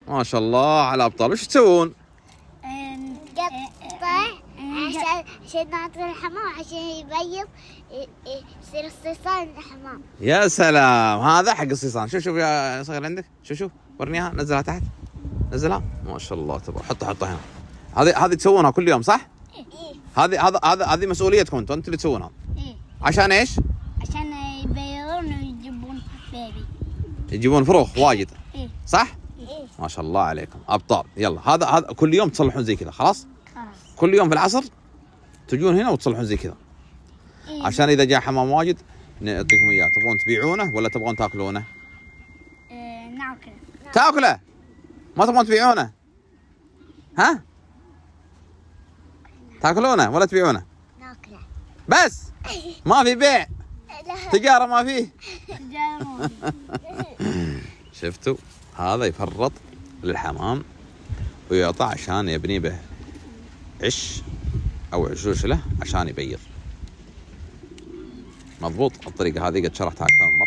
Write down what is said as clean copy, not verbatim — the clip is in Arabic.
ما شاء الله على ابطال. وش تسوون؟ نقطع عشان نعطي الحمام عشان يبيض يصير الصيصان الحمام. يا سلام، هذا حق الصيصان. شوف يا صغير عندك، شوف ورنيها، نزلها تحت، نزلها. ما شاء الله تبارك. حطها هنا. هذه تسوونها كل يوم صح؟ هذه مسؤوليتكم انتم اللي تسوونها. عشان ايش؟ عشان يبيضون ويجيبون بيبي. يجيبون فروخ واجد. صح؟ إيه. ما شاء الله عليكم ابطال. يلا هذا كل يوم تصلحون زي كذا. خلاص كل يوم في العصر تجون هنا وتصلحون زي كذا. عشان اذا جاء حمام واجد نعطيكم اياه. تبغون تبيعونه ولا تبغون تاكلونه؟ ناكله. تاكله؟ ما تبغون تبيعونه؟ ها؟ تاكلونه ولا تبيعونه؟ ناكله. بس ما في بيع، تجارة ما فيه. شفتوا؟ هذا يفرط للحمام ويعطى عشان يبني به عش أو عشوش له عشان يبيض. مضبوط. الطريقة هذه قد شرحتها أكثر من مرة.